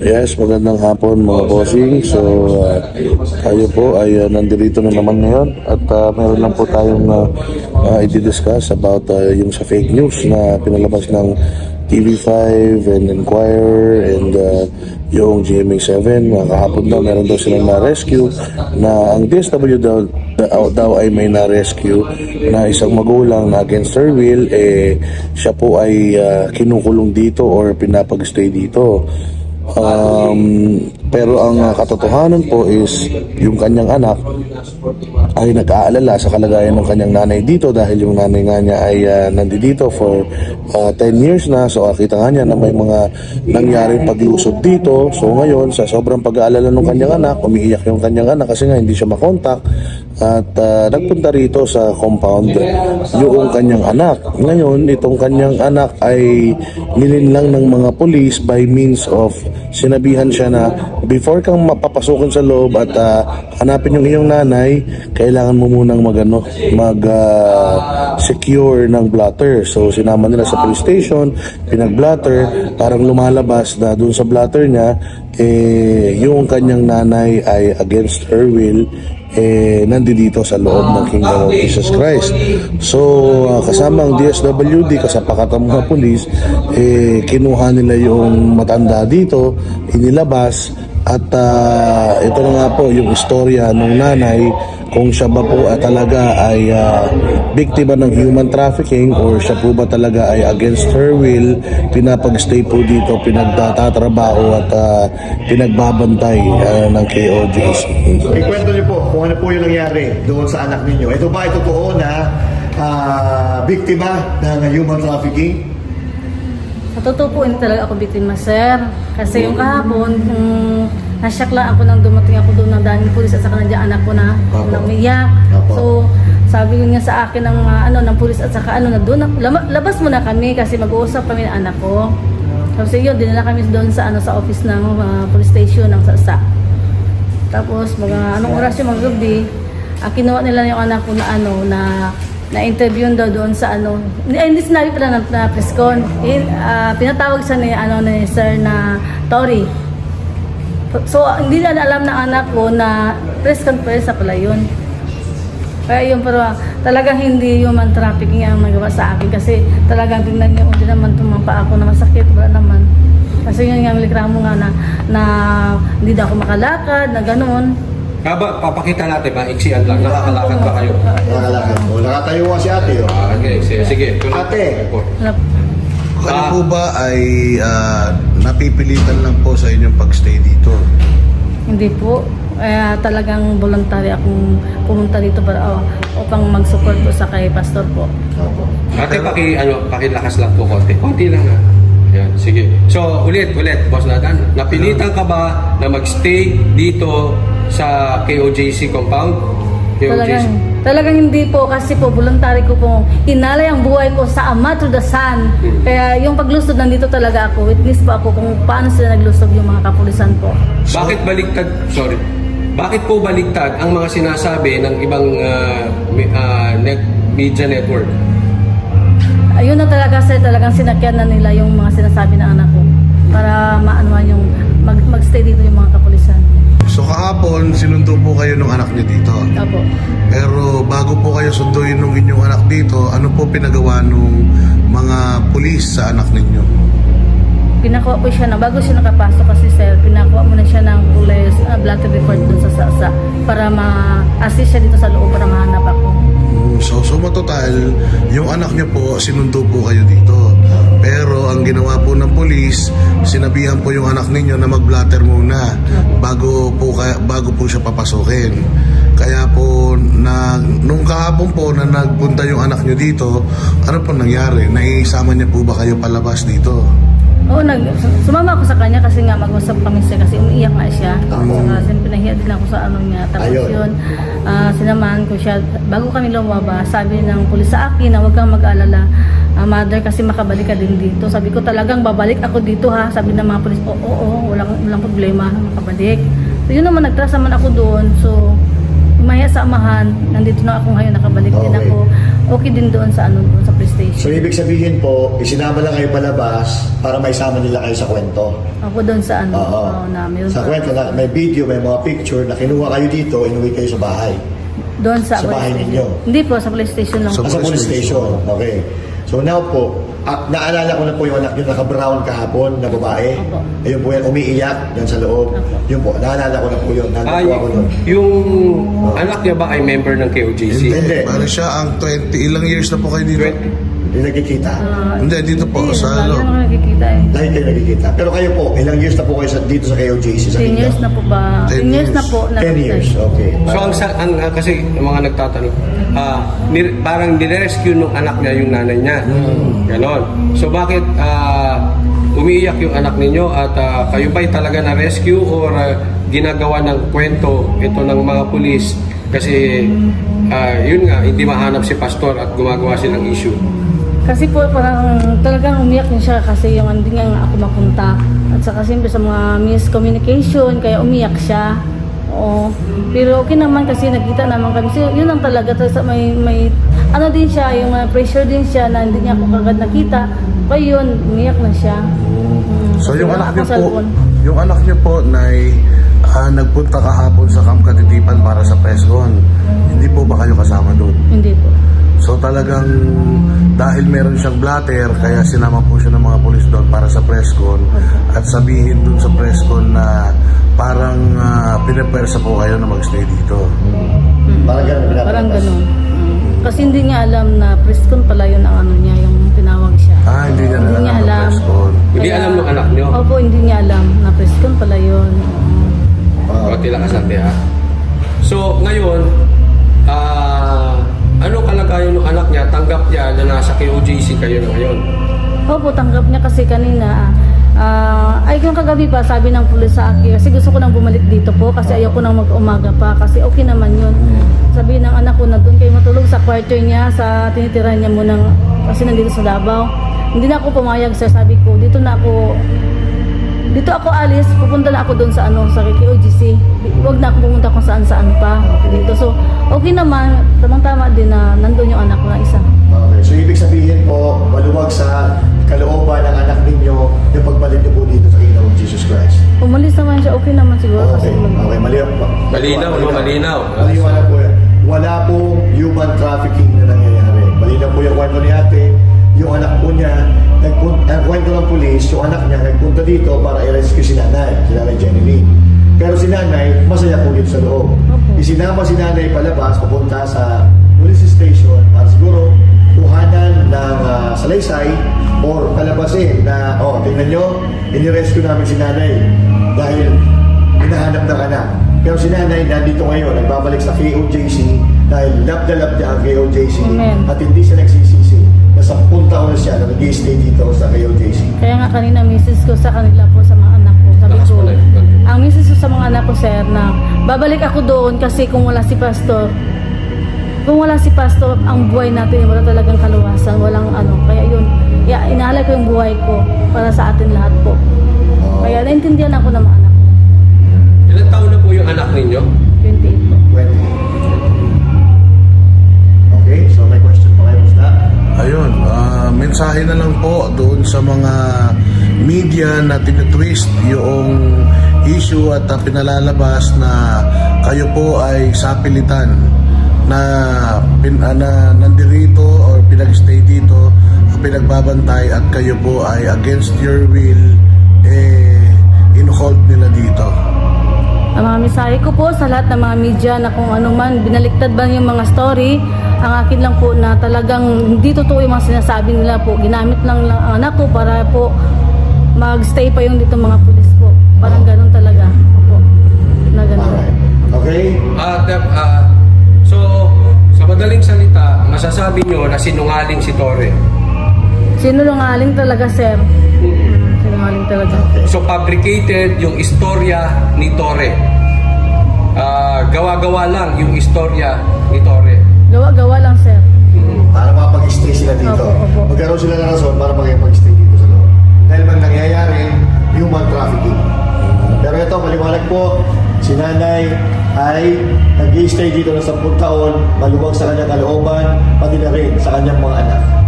Yes, magandang hapon mga bossing. So, tayo po ay nandito na naman ngayon at meron lang po tayong i-discuss about yung sa fake news na pinalabas ng TV5 and Enquirer and yung GMA7. Kahapon daw meron daw silang na-rescue na ang DSW daw ay may na-rescue na isang magulang na against her will, siya po ay kinukulong dito or pinapag-stay dito. Pero ang katotohanan po is yung kanyang anak ay nag-aalala sa kalagayan ng kanyang nanay dito dahil yung nanay nga niya ay nandito for 10 years na. So kita nga niya na may mga nangyaring paglusod dito. So ngayon sa sobrang pag-aalala ng kanyang anak, umiiyak yung kanyang anak kasi nga hindi siya makontak at nagpunta rito sa compound yung kanyang anak. Ngayon itong kanyang anak ay nilinlang ng mga police by means of sinabihan siya na before kang mapapasukin sa loob at hanapin yung iyong nanay, kailangan mo munang secure ng blotter. So sinama nila sa police station, pinag-blotter, parang lumalabas na dun sa blotter niya yung kanyang nanay ay against her will nandito sa loob ng Kingdom of Jesus Christ. So kasama ang DSWD, kasapakatan mga pulis, kinuha nila yung matanda dito, inilabas at ito na nga po yung istorya ng nanay kung siya ba po talaga ay biktima ng human trafficking or siya po ba talaga ay against her will, pinapag-stay po dito, pinagtatrabaho at pinagbabantay ng KOJC. Ikwento niyo po kung ano po yung nangyari doon sa anak ninyo. Ito ba ay totoo na biktima ng human trafficking? Sa totoo po, hindi talaga ako biktima, sir. Kasi yung kahapon, nasyak lang ako nang dumating ako doon ng daming pulis at saka nandiyan anak ko na umiyak. So, sabi niya sa akin ng pulis at saka na doon, labas muna kami kasi mag-uusap kami ng anak ko. Tapos yun, dinala kami doon sa office ng police station ng Sasa. Tapos anong oras yung magabi, kinuha nila yung anak ko na-interview daw doon sa hindi sinabi pala na press con. Pinatawag siya ni sir na Tory. So hindi na alam ng anak ko na press conference pala yun. Kaya yun, pero talagang hindi human trafficking ang nagawa sa akin kasi talagang tingnan niyo, hindi naman tumampa ako na masakit, wala naman. Kasi yun nga, milikramo nga na hindi daw ako makalakad, na gano'n. Papakita natin ba? Iksian lang. Nakakalakad ba kayo? Nakakalakad po. Nakatayo nga si ate. Okay, sige. Ate! Kayo po ba ay napipilitan lang po sa inyong pagstay dito? Hindi po. Talagang voluntary akong pumunta dito para upang mag-support po sa kay pastor po. Ate, pakilakas lang po konti. Konti lang na. Yan, sige. So, ulit, Boss Nathan. Napilitan ka ba na magstay dito sa KOJC compound? Talagang hindi po kasi po voluntary ko pong inalay ang buhay ko sa Ama to the Son. Kaya yung paglusod nandito talaga ako, witness po ako kung paano sila naglusog yung mga kapulisan po. Bakit baliktad? Sorry. Bakit po baliktad ang mga sinasabi ng ibang media network? Ayun na talaga sir, talagang sinakyan na nila yung mga sinasabi ng anak ko para maanuan yung magstay dito yung mga kapulisan. So kahapon, sinundo po kayo ng anak niyo dito. Opo. Pero bago po kayo sunduin ng inyong anak dito, ano po pinagawa nung mga pulis sa anak ninyo? Pinakuha po siya bago siya nakapasok kasi sir, pinakuha muna siya ng police blood report dun sa Sasa para ma-assist siya dito sa loob para mahanap ako. So matotal, yung anak niyo po, sinundo po kayo dito. Pero ang ginawa po ng polis, sinabihan po yung anak ninyo na mag-blatter muna bago po siya papasukin. Kaya po, nung kahapon po na nagpunta yung anak niyo dito, ano po nangyari? Naisama niya po ba kayo palabas dito? Oo, sumama ako sa kanya kasi nga mag-usap kami siya kasi umiiyak nga siya. Kasi pinahiya din ako sa niya. Tapos yun, sinamahan ko siya. Bago kami lumabas, sabi ng pulis sa akin na huwag kang mag-alala. Mother, kasi makabalik ka din dito. Sabi ko talagang babalik ako dito ha. Sabi ng mga pulis, oo, walang problema, makabalik. So yun naman, nagtrust naman ako doon. So, umaya sa amahan, nandito na ako ngayon, nakabalik din ako. okay din doon sa ano, doon sa police So, station. ibig sabihin po, isinama lang kayo palabas para maisama nila kayo sa kwento. Ako doon sa ano, Oo. namin. Sa kwento na may video, may mga picture na kinuha kayo dito, inuwi kayo sa bahay. Doon sa Sa bahay police ninyo? station. Hindi po, sa police station lang. Sa po. Sa police station. Okay. So now po, naalala ko na po yung anak nyo naka-brown kahapon na babae. Opo. Ayun po yan, umiiyak yan sa loob. Opo. Yun po, naalala ko na po yun. Nandun Ay, po ako nun. yung anak niya ba ay member ng KOJC? Hindi. Bale siya ang 20, ilang years na po kayo dito? 20. Hindi nagkikita. Hindi, dito po, Hindi, sa lagi loob. naman nakikita eh. Lagi kayo nagkikita. Pero kayo po, ilang years na po kayo dito sa KOJC? Sa 10 years na po ba? 10 10 years na years. po. 10 years, okay. So kasi yung mga nagtatanong, parang nirescue nung anak niya yung nanay niya. Ganon. So bakit umiiyak yung anak ninyo at kayo ba'y talaga na-rescue or ginagawa ng kwento ito ng mga pulis kasi yun nga, hindi mahanap si pastor at gumagawa silang issue. Kasi po parang talagang umiyak din siya kasi yung hindi nga ako mapunta. At saka siyempre sa mga miscommunication, kaya umiyak siya. Oo. Pero okay naman kasi nakita naman kami. So, yun lang talaga. Tapos may ano din siya, yung pressure din siya na hindi niya ako kagad nakita. Kaya yun, umiyak na siya. So Kasi yung wala anak niyo akong po, cellphone. yung anak niyo po nagpunta kahapon sa Camp Katitipan para sa press con. Hindi po ba kayo kasama doon? Hindi po. So talagang dahil meron siyang blatter, kaya sinama po siya ng mga polis doon para sa press con at sabihin doon sa press con na parang pinapersa po kayo na magstay dito. Parang ganun. Parang ganun. Kasi hindi niya alam na preskon pala yun ang ano niya, yung tinawag siya. Hindi niya Hindi niya alam alam. ng press con. Hindi alam ng anak niyo? Opo, hindi niya alam na preskon pala yun. Konti lang kasante ha. So ngayon, ano kalagayan ng anak niya? Tanggap niya na nasa KOJC kayo na ngayon? Opo, tanggap niya kasi kanina. Ay, yung kagabi pa, sabi ng pulis sa akin, kasi gusto ko nang bumalik dito po kasi ayaw ko nang mag-umaga pa kasi okay naman yun. Sabi ng anak ko na doon kayo matulog sa quarter niya, sa tinitirahan niya munang, kasi nandito sa Davao. Hindi na ako pumayag, sir. Sabi ko, dito ako alis, pupunta na ako doon sa sa KOJC. Huwag na ako pumunta kung saan-saan pa dito. So, okay naman, tamang-tama din na nandun yung anak ko na isa. Okay. So, ibig sabihin po, maluwag sa kalooban ng anak ninyo yung pagbalik niyo po dito sa Kingdom of Jesus Christ. Umalis naman siya, okay naman siguro. Okay. Okay. Malinaw. Malinaw. Malinaw na po yan. Wala po human trafficking na nangyayari. Malinaw po yung kwento ni ate. Yung anak po niya, ang kwento ng pulis, yung anak niya nagpunta dito para i-rescue si nanay Jenny. Pero si nanay, masaya po dito sa loob. Isinama si nanay palabas, papunta sa police station para siguro kuhanan ng salaysay or palabasin na, tingnan nyo, ini-rescue namin si nanay dahil hinahanap ng anak. Pero si nanay nandito ngayon, nagbabalik sa KOJC dahil love na love niya ang KOJC. Amen. At hindi siya nagsisisi. Nasa 10 taon na siya na nag-stay dito sa KOJC. Kaya nga kanina misis ko sa kanila po sa mga anak ko. Sabi Lakas ko, pala yun. ang misis ko sa mga anak ko, sir, na babalik ako doon kasi kung wala si pastor, ang buhay natin, wala talagang kaluwasan, walang ano. Kaya yun, inahalay ko yung buhay ko para sa atin lahat po. Kaya naintindihan ako ng mga anak ko. Ilan taon na po yung anak ninyo? 28 po. 20. Okay, so may question pa kayo, Musta? Ayun, mensahe na lang po doon sa mga media na tinitwist yung issue at pinalalabas na kayo po ay sapilitan na nandirito or pinag-stay dito, pinagbabantay at kayo po ay against your will, in-hold nila dito. Ang mga mensahe ko po sa lahat ng mga media na kung ano man, binaliktad ba yung mga story, ang akin lang po na talagang hindi totoo yung mga sinasabi nila po. Ginamit lang ang anak ko para po mag-stay pa yung dito mga pulis po. Parang ganun talaga po. Na ganun. Alright. Okay? So, sa madaling salita, masasabi nyo na sinungaling si Torre. Sinungaling talaga, sir. Sinungaling talaga. So, fabricated yung istorya ni Torre. Gawa-gawa lang yung istorya ni Torre. Gawa-gawa lang, sir. Para makapag-stay sila dito. Opo. Magkaroon sila ng rason para makapag-stay dito sa loob. Dahil man nangyayari, human trafficking. Pero ito, maliwanag po, si nanay ay nag-i-stay dito ng 10 taon, maluwag sa kanyang kalooban, pati na rin sa kanyang mga anak.